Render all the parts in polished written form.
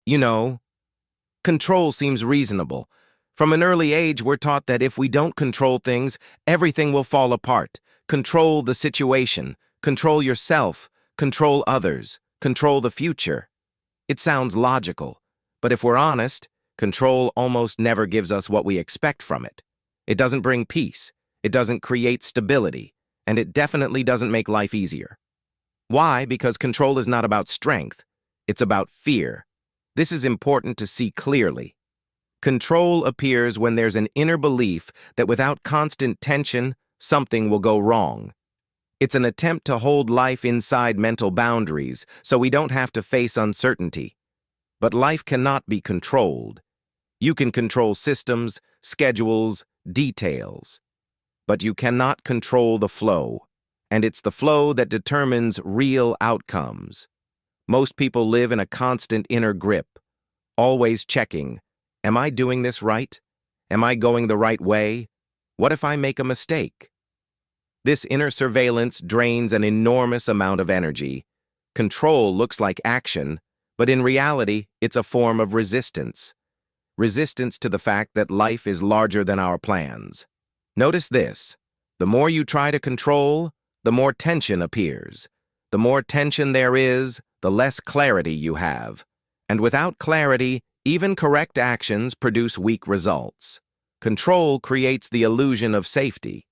You know, control seems reasonable. From an early age, we're taught that if we don't control things, everything will fall apart. Control the situation, control yourself, control others, control the future. It sounds logical, but if we're honest, control almost never gives us what we expect from it. It doesn't bring peace, it doesn't create stability, and it definitely doesn't make life easier. Why? Because control is not about strength, it's about fear. This is important to see clearly. Control appears when there's an inner belief that without constant tension, something will go wrong. It's an attempt to hold life inside mental boundaries so we don't have to face uncertainty. But life cannot be controlled. You can control systems, schedules, details. But you cannot control the flow, and it's the flow that determines real outcomes. Most people live in a constant inner grip, always checking, am I doing this right? Am I going the right way? What if I make a mistake? This inner surveillance drains an enormous amount of energy. Control looks like action, but in reality, it's a form of resistance. Resistance to the fact that life is larger than our plans. Notice this: the more you try to control, the more tension appears. The more tension there is, the less clarity you have. And without clarity, even correct actions produce weak results. Control creates the illusion of safety.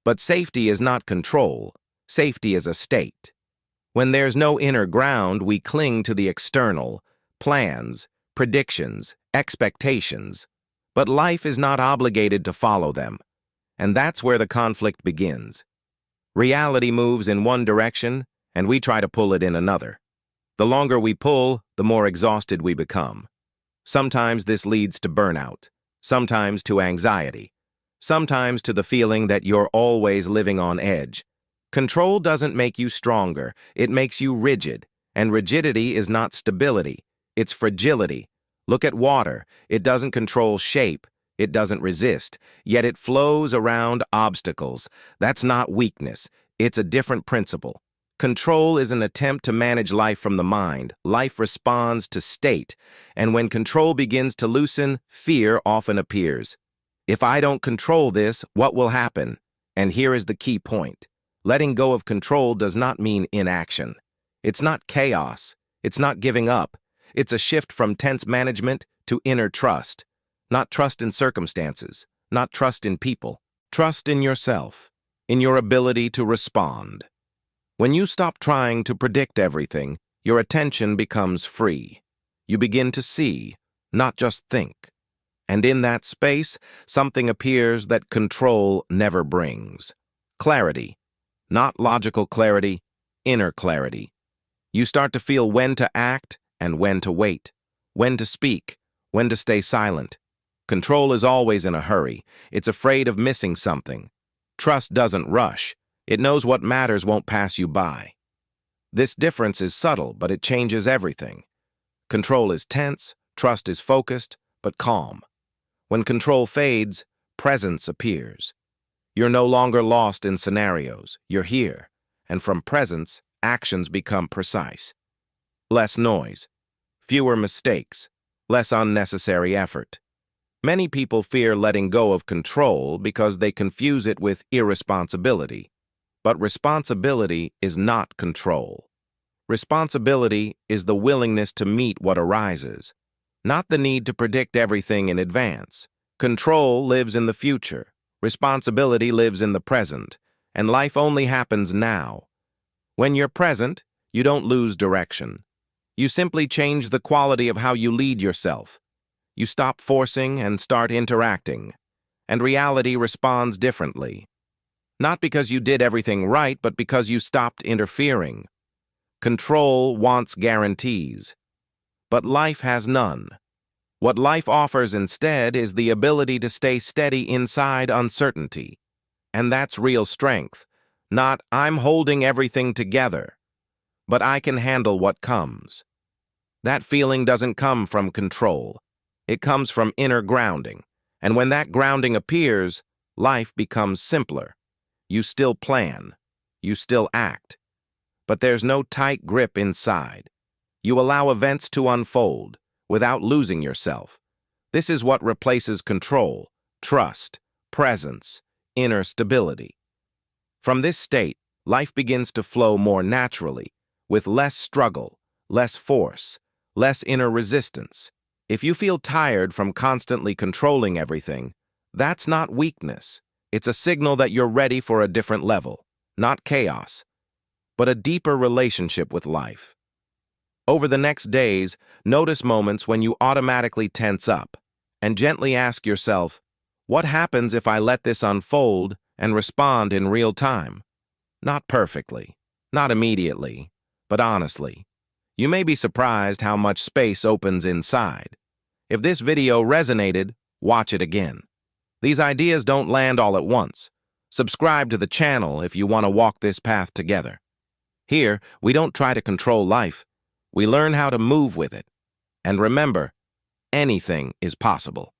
But safety is not control. Safety is a state. When there's no inner ground, we cling to the external, plans, predictions, expectations. But life is not obligated to follow them. And that's where the conflict begins. Reality moves in one direction, and we try to pull it in another. The longer we pull, the more exhausted we become. Sometimes this leads to burnout, sometimes to anxiety, sometimes to the feeling that you're always living on edge. Control doesn't make you stronger, it makes you rigid, and rigidity is not stability, it's fragility. Look at water, it doesn't control shape, it doesn't resist, yet it flows around obstacles. That's not weakness, it's a different principle. Control is an attempt to manage life from the mind. Life responds to state, and when control begins to loosen, fear often appears. If I don't control this, what will happen? And here is the key point. Letting go of control does not mean inaction. It's not chaos. It's not giving up. It's a shift from tense management to inner trust. Not trust in circumstances, not trust in people. Trust in yourself, in your ability to respond. When you stop trying to predict everything, your attention becomes free. You begin to see, not just think. And in that space, something appears that control never brings. Clarity. Not logical clarity, inner clarity. You start to feel when to act and when to wait, when to speak, when to stay silent. Control is always in a hurry. It's afraid of missing something. Trust doesn't rush. It knows what matters won't pass you by. This difference is subtle, but it changes everything. Control is tense, trust is focused, but calm. When control fades, presence appears. You're no longer lost in scenarios. You're here. And from presence, actions become precise. Less noise, fewer mistakes, less unnecessary effort. Many people fear letting go of control because they confuse it with irresponsibility. But responsibility is not control. Responsibility is the willingness to meet what arises, not the need to predict everything in advance. Control lives in the future, responsibility lives in the present, and life only happens now. When you're present, you don't lose direction. You simply change the quality of how you lead yourself. You stop forcing and start interacting, and reality responds differently. Not because you did everything right, but because you stopped interfering. Control wants guarantees, but life has none. What life offers instead is the ability to stay steady inside uncertainty. And that's real strength. Not, I'm holding everything together, but I can handle what comes. That feeling doesn't come from control. It comes from inner grounding. And when that grounding appears, life becomes simpler. You still plan. You still act. But there's no tight grip inside. You allow events to unfold, without losing yourself. This is what replaces control, trust, presence, inner stability. From this state, life begins to flow more naturally, with less struggle, less force, less inner resistance. If you feel tired from constantly controlling everything, that's not weakness. It's a signal that you're ready for a different level, not chaos, but a deeper relationship with life. Over the next days, notice moments when you automatically tense up, and gently ask yourself, what happens if I let this unfold and respond in real time? Not perfectly, not immediately, but honestly. You may be surprised how much space opens inside. If this video resonated, watch it again. These ideas don't land all at once. Subscribe to the channel if you want to walk this path together. Here, we don't try to control life. We learn how to move with it. And remember, anything is possible.